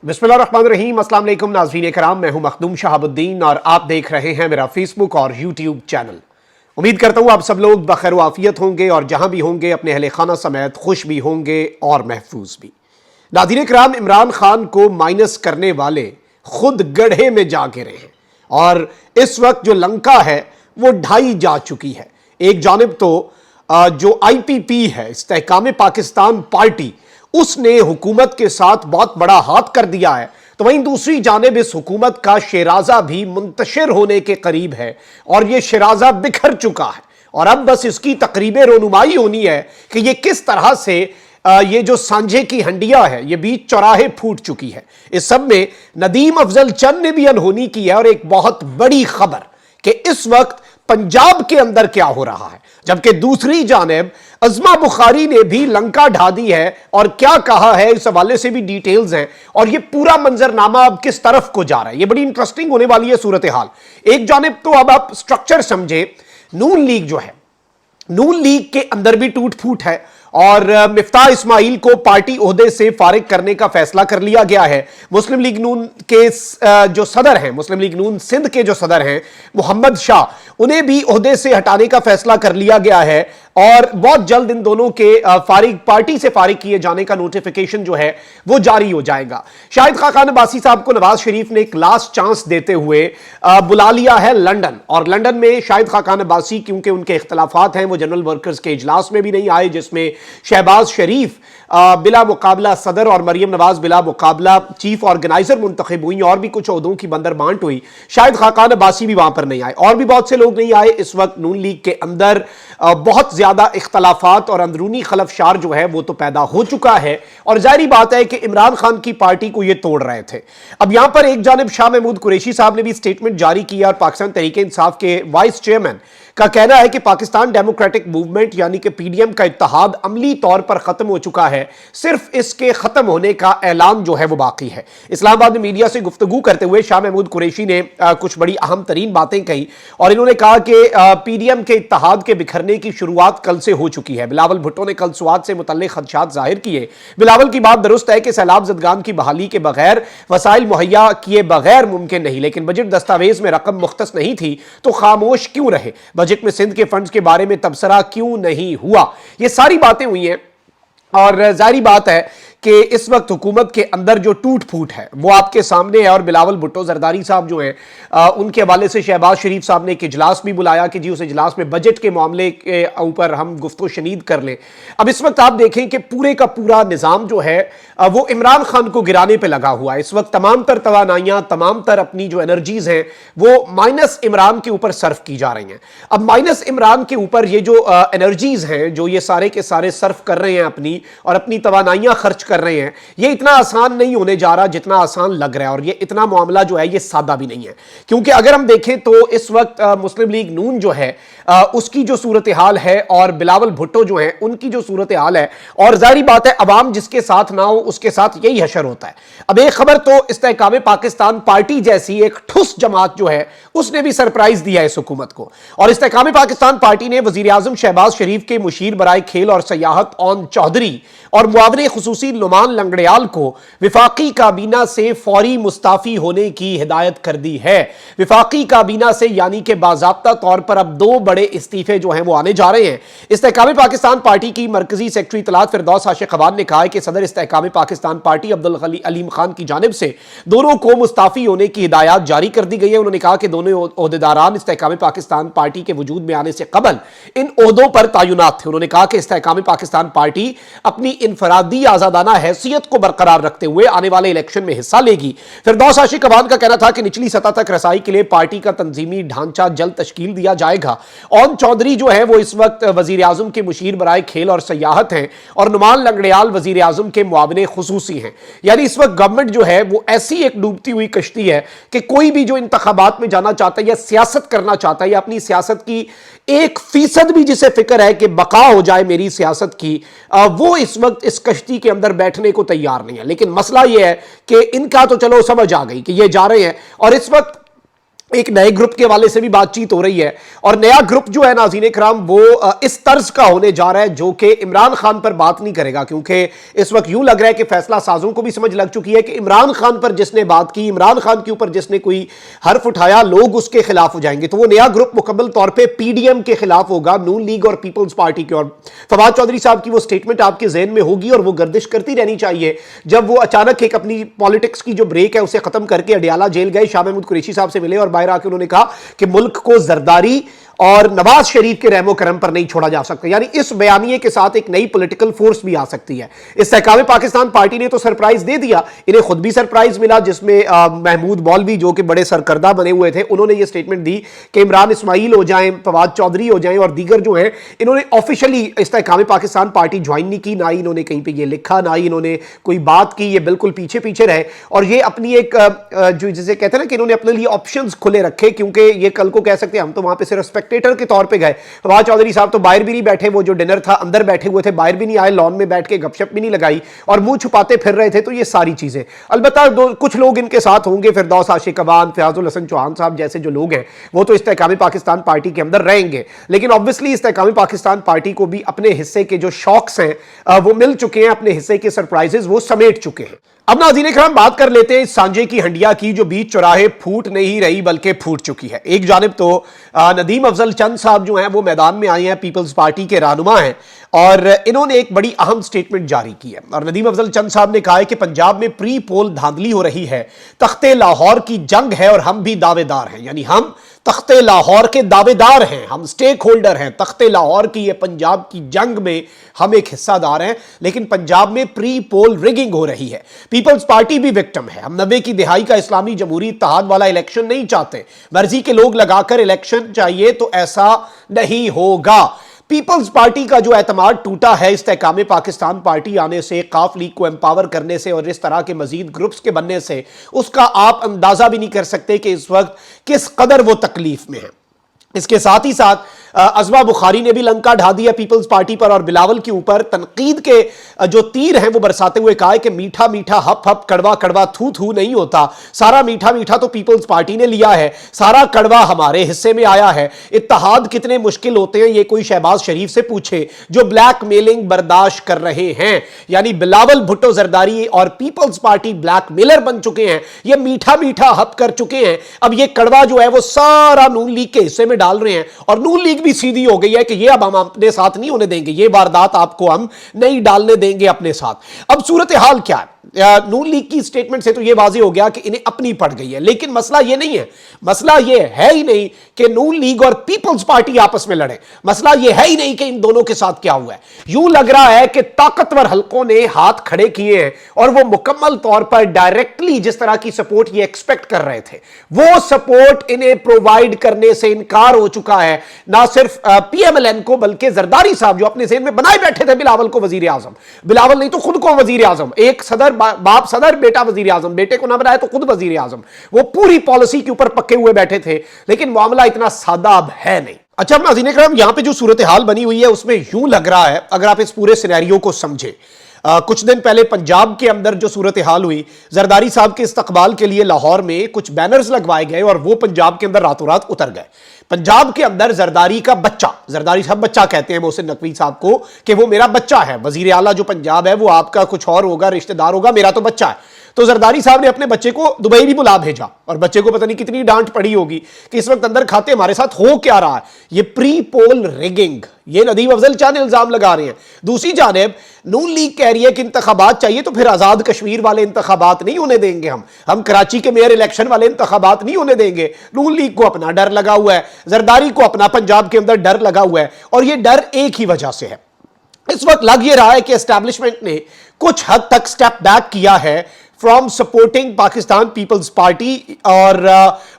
बिस्मिल्लाहिर्रहमानिर्रहीम। अस्सलाम वालेकुम नाज़रीन कराम, मैं हूं मखदूम शहाबुद्दीन और आप देख रहे हैं मेरा फेसबुक और यूट्यूब चैनल। उम्मीद करता हूं आप सब लोग बखैर व आफियत होंगे और जहां भी होंगे अपने अहले खाना समेत खुश भी होंगे और महफूज भी। नाज़रीन कराम, इमरान खान को माइनस करने वाले खुद गड्ढे में जा गिरे हैं और इस वक्त जो लंका है वो ढाई जा चुकी है। एक जानिब तो जो IPP है, इस्तेहकाम पाकिस्तान पार्टी, उसने हुकूमत के साथ बहुत बड़ा हाथ कर दिया है, तो वहीं दूसरी जानिब इस हुकूमत का शिराजा भी मुंतशिर होने के करीब है और यह शिराजा बिखर चुका है और अब बस इसकी तकरीब रोनुमाई होनी है कि यह किस तरह से ये जो सांझे की हंडिया है ये बीच चौराहे फूट चुकी है। इस सब में नदीम अफजल चंद ने भी अनहोनी की है और एक बहुत बड़ी खबर कि इस वक्त पंजाब के अंदर क्या हो रहा है, जबकि दूसरी जानिब अज़मा बुखारी ने भी लंका ढा दी है और क्या कहा है इस हवाले से भी डिटेल्स हैं और ये पूरा मंजरनामा अब किस तरफ को जा रहा है, ये बड़ी इंटरेस्टिंग होने वाली है सूरत हाल। एक जानिब तो अब आप स्ट्रक्चर समझे, नून लीग जो है, नून लीग के अंदर भी टूट फूट है और मिफ्ताह इस्माइल को पार्टी ओहदे से फारिग करने का फैसला कर लिया गया है। मुस्लिम लीग नून के जो सदर हैं, मुस्लिम लीग नून सिंध के जो सदर हैं मोहम्मद शाह, उन्हें भी ओहदे से हटाने का फैसला कर लिया गया है और बहुत जल्द इन दोनों के पार्टी से फारिग किए जाने का नोटिफिकेशन जो है वो जारी हो जाएगा। शाहिद खाकान अब्बासी साहब को नवाज शरीफ ने एक लास्ट चांस देते हुए बुला लिया है लंदन, और लंदन में शाहिद खाकान अब्बासी क्योंकि उनके इख्तलाफात हैं, वो जनरल वर्कर्स के इजलास में भी नहीं आए जिसमें शहबाज शरीफ बिला मुकाबला सदर और मरियम नवाज बिला मुकाबला चीफ ऑर्गेनाइजर मुंतखब हुई और भी कुछ ओहदों की बंदर बांट हुई। शाहिद खाकान अब्बासी भी वहां पर नहीं आए और भी बहुत से लोग नहीं आए। इस वक्त नून लीग के अंदर बहुत ज्यादा इख्तलाफात और अंदरूनी खलफशार जो है वो तो पैदा हो चुका है और जाहिर बात है कि इमरान खान की पार्टी को ये तोड़ रहे थे। अब यहां पर एक जानिब शाह महमूद कुरैशी साहब ने भी स्टेटमेंट जारी किया और पाकिस्तान तहरीक इंसाफ के वाइस चेयरमैन का कहना है कि पाकिस्तान डेमोक्रेटिक मूवमेंट यानी कि PDM का इत्तेहाद अमली तौर पर खत्म हो चुका है, सिर्फ इसके खत्म होने का ऐलान जो है वो बाकी है। इस्लामाबाद में मीडिया से गुफ्तगू करते हुए शाह महमूद कुरैशी ने कुछ बड़ी अहम तरीन बातें कही और इन्होंने कहा कि PDM के इत्तेहाद के बिखरने की शुरुआत कल से हो चुकी है। बिलावल भुट्टो ने कल स्वाद से मुतल्लिक खदशात जाहिर किए। बिलावल की बात दुरुस्त है कि सैलाब ज़दगान की बहाली के बगैर वसाइल मुहैया किए बगैर मुमकिन नहीं, लेकिन बजट दस्तावेज में रकम मुख्तस नहीं थी तो खामोश क्यों रहे, बजट में सिंध के फंड्स के बारे में तबसरा क्यों नहीं हुआ, ये सारी बातें हुई हैं और जाहिर बात है कि इस वक्त हुकूमत के अंदर जो टूट फूट है वो आपके सामने है। और बिलावल भुट्टो जरदारी साहब जो हैं उनके हवाले से शहबाज शरीफ साहब ने एक इजलास भी बुलाया कि जी उस इजलास में बजट के मामले के ऊपर हम गुफ्तगू शनीद कर लें। अब इस वक्त आप देखें कि पूरे का पूरा निज़ाम जो है वो इमरान खान को गिराने पर लगा हुआ है। इस वक्त तमाम तर तवानाइयाँ, तमाम तर अपनी जो एनर्जीज हैं वो माइनस इमरान के ऊपर सर्फ की जा रही हैं। अब माइनस इमरान के ऊपर ये जो एनर्जीज हैं जो ये सारे के सारे सर्फ कर रहे हैं अपनी और अपनी तवानाइयाँ खर्च कर रहे हैं, ये इतना आसान नहीं होने जा रहा जितना आसान लग रहा है और ये इतना मामला जो है ये सादा भी नहीं है। क्योंकि अगर हम देखें तो इस वक्त मुस्लिम लीग नून जो है उसकी जो सूरत हाल है और बिलावल भुट्टो जो है उनकी जो सूरत हाल है, और जाहिर बात है अवाम जिसके साथ ना हो उसके साथ यही हशर होता है। अब एक खबर तो इस्तेहकाम पाकिस्तान पार्टी जैसी एक ठुस जमात जो है उसने भी सरप्राइज दिया इस हुकूमत को, और इस्तेहकाम पाकिस्तान पार्टी ने वजीर आजम शहबाज शरीफ के मुशीर बराए खेल और सयाहत ओन चौधरी और मुआवने खुसूसी नुमान लंगड़ियाल को विफाकी काबीना से फौरी मुस्ताफी होने की हिदायत कर दी है। विफाकी काबीना से यानी कि बाज़ाब्ता तौर पर अब दो बड़े इस्तीफे जो हैं वो आने जा रहे हैं। इस्तेहकाम पाकिस्तान पार्टी की मरकजी सेक्रेटरी इत्तलात फिरदौस आशिक खवान ने कहा है कि सदर इस्तेहकाम पाकिस्तान पार्टी अब्दुल अलीम खान की जानिब से दोनों को मुस्ताफी होने की हिदायत जारी कर दी गई है। उन्होंने कहा कि दोनों ओहदेदारान इस्तेहकाम पाकिस्तान पार्टी के वजूद में आने से कबल इन ओहदों पर तैनात थे। उन्होंने कहा कि इस्तेहकाम पाकिस्तान पार्टी अपनी इनफरादी आजादाना हैसियत को बरकरार रखते हुए आने वाले इलेक्शन में हिस्सा लेगी। फिरदौस आशिक खवान का कहना था कि निचली सतह तक रसाई के लिए पार्टी का तंजीमी ढांचा जल्द तश्कील दिया जाएगा। ओन चौधरी जो है वो इस वक्त वजीर आजम के मुशीर बराए खेल और सयाहत हैं और नुमान लंगड़ियाल वजीर आजम के मुआवने खुसूसी हैं। यानी इस वक्त गवर्नमेंट जो है वो ऐसी एक डूबती हुई कश्ती है कि कोई भी जो इंतखाबात में जाना चाहता है या सियासत करना चाहता है या अपनी सियासत की 1% भी जिसे फिक्र है कि बका हो जाए मेरी सियासत की, वो इस वक्त इस कश्ती के अंदर बैठने को तैयार नहीं है। लेकिन मसला यह है कि इनका तो चलो समझ आ गई कि ये जा रहे हैं और इस वक्त एक नए ग्रुप के हवाले से भी बातचीत हो रही है, और नया ग्रुप जो है नाज़रीन इकराम वो इस तर्ज का होने जा रहा है जो कि इमरान खान पर बात नहीं करेगा, क्योंकि इस वक्त यूं लग रहा है कि फैसला साजों को भी समझ लग चुकी है कि इमरान खान पर जिसने बात की, इमरान खान के ऊपर जिसने कोई हर्फ उठाया, लोग उसके खिलाफ हो जाएंगे। तो वो नया ग्रुप मुकम्मल तौर पर पीडीएम के खिलाफ होगा, नून लीग और पीपल्स पार्टी के। और फवाद चौधरी साहब की वो स्टेटमेंट आपके जहन में होगी और वो गर्दिश करती रहनी चाहिए। जब वो अचानक एक अपनी पॉलिटिक्स की जो ब्रेक है उसे खत्म करके अडियाला जेल गए, शाह महमूद कुरैशी साहब से मिले और बाहर आके उन्होंने कहा कि मुल्क को जरदारी और नवाज शरीफ के रहमो करम पर नहीं छोड़ा जा सकता। यानी इस बयानिए के साथ एक नई पॉलिटिकल फोर्स भी आ सकती है। इस्तेहकाम पाकिस्तान पार्टी ने तो सरप्राइज दे दिया, इन्हें खुद भी सरप्राइज मिला, जिसमें महमूद मौलवी जो कि बड़े सरकर्दा बने हुए थे, उन्होंने ये स्टेटमेंट दी कि इमरान इस्माइल हो जाएं, फवाद चौधरी हो जाएं और दीगर जो हैं, इन्होंने ऑफिशियली इस्तेहकाम पाकिस्तान पार्टी ज्वाइन नहीं की, ना ही इन्होंने कहीं पर यह लिखा, ना ही इन्होंने कोई बात की, ये बिल्कुल पीछे पीछे रहे। और ये अपनी एक जो जिसे कहते हैं ना कि इन्होंने अपने लिए ऑप्शंस खुले रखे, क्योंकि ये कल को कह सकते हैं हम तो वहां पे सिर्फ स्पेक्टेटर के तौर पे गए। फवाद चौधरी साहब तो बाहर भी नहीं बैठे, वो जो डिनर था अंदर बैठे हुए थे, बाहर भी नहीं आए, लॉन में बैठ के गपशप भी नहीं लगाई और मुंह छुपाते फिर रहे थे। तो ये सारी चीजें अलबत्ता कुछ लोग इनके साथ होंगे, फिरदौस आशिक अवान, फयाजुल हसन चौहान साहब जैसे जो लोग हैं वो तो इस्तेहकाम पाकिस्तान पार्टी के अंदर रहेंगे, लेकिन ऑब्वियसली इस्तेहकाम पाकिस्तान पार्टी को भी अपने हिस्से के जो शौक्स हैं वो मिल चुके हैं, अपने हिस्से के सरप्राइजेस वो समेट चुके हैं। अब नाज़रीन इकराम बात कर लेते हैं सांझे की हंडिया की, जो बीच चौराहे फूट नहीं रही बल्कि फूट चुकी है। एक जानिब तो नदीम अफजल चंद साहब जो हैं वो मैदान में आए हैं, पीपल्स पार्टी के रहनुमा हैं, और इन्होंने एक बड़ी अहम स्टेटमेंट जारी की है। और नदीम अफजल चंद साहब ने कहा है कि पंजाब में प्री पोल धांधली हो रही है, तख्ते लाहौर की जंग है और हम भी दावेदार हैं। यानी हम तख्ते लाहौर के दावेदार हैं, हम स्टेक होल्डर हैं, तख्ते लाहौर की ये पंजाब की जंग में हम एक हिस्सादार हैं, लेकिन पंजाब में प्री पोल रिगिंग हो रही है। पीपल्स पार्टी भी विक्टिम है। हम 90 की दिहाई का इस्लामी जमहूरी इत्तेहाद वाला इलेक्शन नहीं चाहते, मर्जी के लोग लगाकर इलेक्शन चाहिए तो ऐसा नहीं होगा। पीपल्स पार्टी का जो एतमाद टूटा है इस्तेहकाम पाकिस्तान पार्टी आने से, काफ लीग को एम्पावर करने से और इस तरह के मजीद ग्रुप्स के बनने से, उसका आप अंदाजा भी नहीं कर सकते कि इस वक्त किस कदर वो तकलीफ में है। इसके साथ ही साथ अज़मा बुखारी ने भी लंका ढा दिया पीपल्स पार्टी पर और बिलावल के ऊपर तनकीद के जो तीर हैं वो बरसाते हुए कहा है कि मीठा मीठा हप हप, कड़वा कड़वा थू थू नहीं होता, सारा मीठा मीठा तो पीपल्स पार्टी ने लिया है, सारा कड़वा हमारे हिस्से में आया है। इत्तेहाद कितने मुश्किल होते हैं ये कोई शहबाज शरीफ से पूछे जो ब्लैक मेलिंग बर्दाश्त कर रहे हैं। यानी बिलावल भुट्टो जरदारी और पीपल्स पार्टी ब्लैक मेलर बन चुके हैं, ये मीठा मीठा हप कर चुके हैं। अब ये कड़वा जो है वो सारा नून लीग के हिस्से में डाल रहे हैं और नून लीग भी सीधी हो गई है कि ये अब हम अपने साथ नहीं होने देंगे, ये वारदात आपको हम नहीं डालने देंगे अपने साथ। अब सूरत हाल क्या है? नून लीग की स्टेटमेंट से तो ये वाज़ेह हो गया कि इन्हें अपनी पड़ गई है, लेकिन मसला ये नहीं है, मसला ये है ही नहीं कि नून लीग और पीपल्स पार्टी आपस में लड़े, मसला ये है ही नहीं कि इन दोनों के साथ क्या हुआ है। यूं लग रहा है कि ताकतवर हलकों ने हाथ खड़े किए हैं और वो मुकम्मल तौर पर डायरेक्टली जिस तरह की सपोर्ट ये एक्सपेक्ट कर रहे थे वो सपोर्ट इन्हें प्रोवाइड करने से इनकार हो चुका है। ना सिर्फ पीएमएलएन को बल्कि जरदारी साहब जो अपने जेहन में बनाए बैठे थे बिलावल को वजीर आजम, बिलावल नहीं तो खुद को वजीर आजम, एक सदर बाप सदर बेटा वजीर आजम, बेटे को ना बनाया तो खुद वजीर आजम, वो पूरी पॉलिसी के ऊपर पक्के हुए बैठे थे। लेकिन मामला इतना सादा अब है नहीं। अच्छा अब नाज़रीन इकराम यहां पे जो सूरत हाल बनी हुई है उसमें यूं लग रहा है, अगर आप इस पूरे सिनेरियो को समझे, कुछ दिन पहले पंजाब के अंदर जो सूरत हाल हुई, जरदारी साहब के इस्तकबाल के लिए लाहौर में कुछ बैनर्स लगवाए गए और वो पंजाब के अंदर रातों रात उतर गए। पंजाब के अंदर जरदारी का बच्चा, जरदारी साहब बच्चा कहते हैं मोहसिन नकवी साहब को कि वो मेरा बच्चा है, वजीर आला जो पंजाब है वो आपका कुछ और होगा, रिश्तेदार होगा, मेरा तो बच्चा है। तो जरदारी साहब ने अपने बच्चे को दुबई भी बुला भेजा और बच्चे को पता नहीं कितनी डांट पड़ी होगी कि इस वक्त अंदर खाते हमारे साथ हो क्या रहा है, ये प्री पोल रिगिंग, ये नदीम अफजल चंद इल्जाम लगा रहे हैं। दूसरी जानिब नून लीग कह रही है कि इंतखाबात चाहिए तो फिर आजाद कश्मीर वाले इंतखाबात नहीं होने देंगे, हम कराची के मेयर इलेक्शन वाले इंतखाबात नहीं होने देंगे। नून लीग को अपना डर लगा हुआ है, जरदारी को अपना पंजाब के अंदर डर लगा हुआ है और यह डर एक ही वजह से है। इस वक्त लग ये रहा है कि एस्टैब्लिशमेंट ने कुछ हद तक स्टेप बैक किया है फ्रॉम सपोर्टिंग पाकिस्तान पीपल्स पार्टी और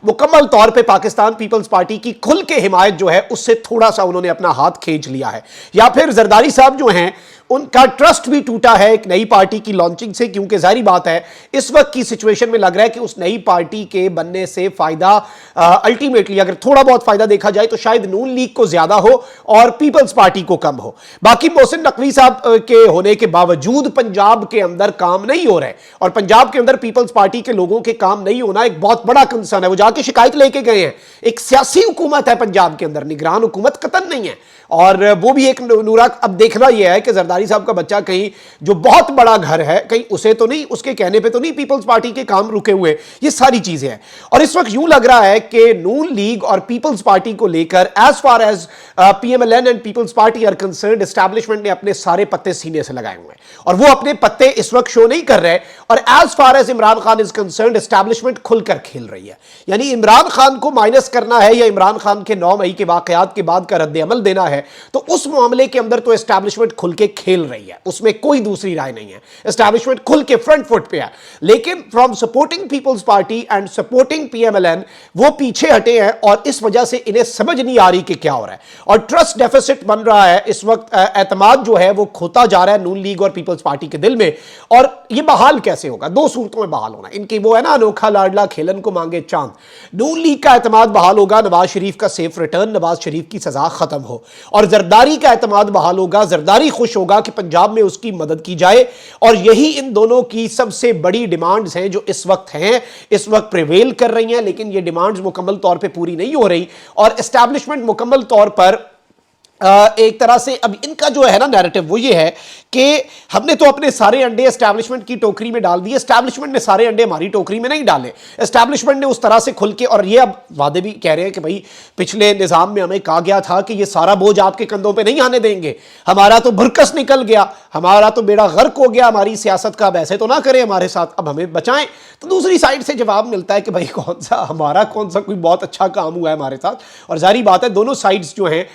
मुकम्मल तौर पे पाकिस्तान पीपल्स पार्टी की खुल के हिमायत जो है उससे थोड़ा सा उन्होंने अपना हाथ खींच लिया है। या फिर जरदारी साहब जो हैं उनका ट्रस्ट भी टूटा है एक नई पार्टी की लॉन्चिंग से, क्योंकि जाहिर बात है इस वक्त की सिचुएशन में लग रहा है कि उस नई पार्टी के बनने से फायदा अल्टीमेटली अगर थोड़ा बहुत फायदा देखा जाए तो शायद नून लीग को ज्यादा हो और पीपल्स पार्टी को कम हो। बाकी मोहसिन नकवी साहब के होने के बावजूद पंजाब के अंदर काम नहीं हो रहे और पंजाब के अंदर पीपल्स पार्टी के लोगों के काम नहीं होना एक बहुत बड़ा कंसर्न है। वो जाके शिकायत लेके गए हैं। एक सियासी हुकूमत है पंजाब के अंदर, निगरान हुकूमत कतन नहीं है। और वो भी एक नूरा, अब देखना यह है कि जरदारी साहब का बच्चा कहीं जो बहुत बड़ा घर है कहीं उसे तो नहीं, उसके कहने पे तो नहीं पीपल्स पार्टी के काम रुके हुए, ये सारी चीजें हैं। और इस वक्त यूं लग रहा है कि नून लीग और पीपल्स पार्टी को लेकर as far as PMLN and Peoples Party are concerned, establishment ने अपने सारे पत्ते सीने से लगाए हुए हैं और वो अपने पत्ते इस वक्त शो नहीं कर रहे। और as far as Imran Khan is concerned, establishment खुलकर खेल रही है। यानी इमरान खान को माइनस करना है या इमरान खान के 9 मई के वाकयात के बाद का रद्द अमल देना है तो उस मामले के अंदर तो एस्टैब्लिशमेंट खुल के खेल रही है, उसमें कोई दूसरी राय नहीं है। एस्टैब्लिशमेंट खुल के फ्रंट फुट पे है। लेकिन from supporting Peoples Party and supporting PMLN वो पीछे हटे हैं और इस वजह से इन्हें समझ नहीं आ रही कि क्या हो रहा है और ट्रस्ट डेफिसिट बन रहा है इस वक्त। एतमाद जो है वो खोता जा रहा है नून लीग और पीपल्स पार्टी के दिल में। और ये बहाल कैसे होगा? 2 सूरतों में बहाल होना इनकी वो है ना, अनोखा लाडला खेलन को मांगे चांद। नून लीग का एतमाद बहाल होगा, नवाज शरीफ का सेफ रिटर्न, नवाज शरीफ की सजा खत्म हो। और जरदारी का एतमाद बहाल होगा, जरदारी खुश होगा कि पंजाब में उसकी मदद की जाए। और यही इन दोनों की सबसे बड़ी डिमांड्स हैं जो इस वक्त प्रिवेल कर रही हैं। लेकिन ये डिमांड्स मुकम्मल तौर पे पूरी नहीं हो रही और एस्टैब्लिशमेंट मुकम्मल तौर पर एक तरह से अब इनका जो है ना नैरेटिव वो ये है कि हमने तो अपने सारे अंडे एस्टैब्लिशमेंट की टोकरी में डाल दिए, एस्टैब्लिशमेंट ने सारे अंडे हमारी टोकरी में नहीं डाले। एस्टैब्लिशमेंट ने उस तरह से खुल के, और ये अब वादे भी कह रहे हैं कि भाई पिछले निज़ाम में हमें कहा गया था कि ये सारा बोझ आपके कंधों पे नहीं आने देंगे, हमारा तो भुरकस निकल गया, हमारा तो बेड़ा गर्क हो गया हमारी सियासत का, अब ऐसे तो ना करें हमारे साथ, अब हमें बचाएं। तो दूसरी साइड से जवाब मिलता है कि भाई कौन सा कोई बहुत अच्छा काम हुआ है हमारे साथ। और जारी बात है दोनों साइड्स जो हैं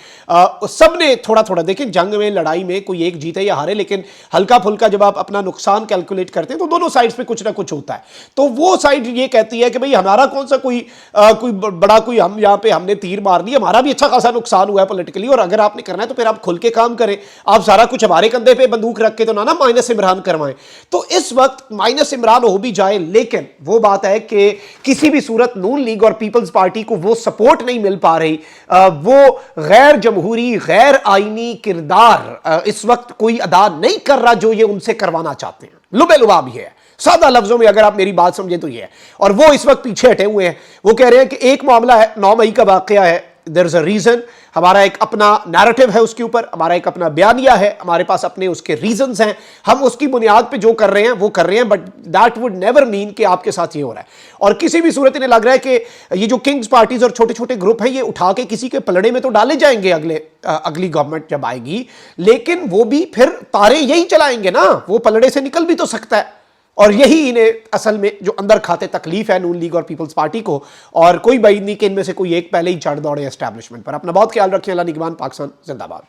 सब ने थोड़ा थोड़ा, देखें जंग में लड़ाई में कोई एक जीते या हारे, लेकिन हल्का फुल्का जब आप अपना नुकसान कैलकुलेट करते हैं तो दोनों साइड्स पे कुछ ना कुछ होता है। तो वो साइड ये कहती है कि भाई हमारा कौन सा कोई बड़ा कोई हम यहाँ पे हमने तीर मार दिया, हमारा भी अच्छा खासा नुकसान हुआ है पॉलिटिकली, और अगर आपने करना है तो फिर आप खुल के काम करें, आप सारा कुछ हमारे कंधे पे बंदूक रख के तो ना माइनस इमरान करवाएं। तो इस वक्त माइनस इमरान हो भी जाए, लेकिन वो बात है कि किसी भी सूरत नून लीग और पीपल्स पार्टी को वो सपोर्ट नहीं मिल पा रही, वो गैर जमहूरी गैर आईनी किरदार इस वक्त कोई अदा नहीं कर रहा जो ये उनसे करवाना चाहते हैं। लुबे लुबाब ये है, सादा लफ्जों में अगर आप मेरी बात समझे तो ये है। और वो इस वक्त पीछे हटे हुए हैं। वो कह रहे हैं कि एक मामला है, 9 मई का वाकया है, देयर इज अ रीजन, हमारा एक अपना नैरेटिव है उसके ऊपर, हमारा एक अपना बयानिया है, हमारे पास अपने उसके रीजंस हैं, हम उसकी बुनियाद पे जो कर रहे हैं वो कर रहे हैं, but that would never mean कि आपके साथ ये हो रहा है। और किसी भी सूरत इन्हें लग रहा है कि ये जो किंग्स पार्टीज और छोटे छोटे ग्रुप हैं ये उठा के किसी के पलड़े में तो डाले जाएंगे अगली गवर्नमेंट जब आएगी, लेकिन वो भी फिर तारे यही चलाएंगे ना, वो पलड़े से निकल भी तो सकता है। और यही इन्हें असल में जो अंदर खाते तकलीफ है नून लीग और पीपल्स पार्टी को, और कोई बात नहीं कि इनमें से कोई एक पहले ही चढ़ दौड़े एस्टैब्लिशमेंट पर। अपना बहुत ख्याल रखें। अल्लाह निगहबान, पाकिस्तान जिंदाबाद।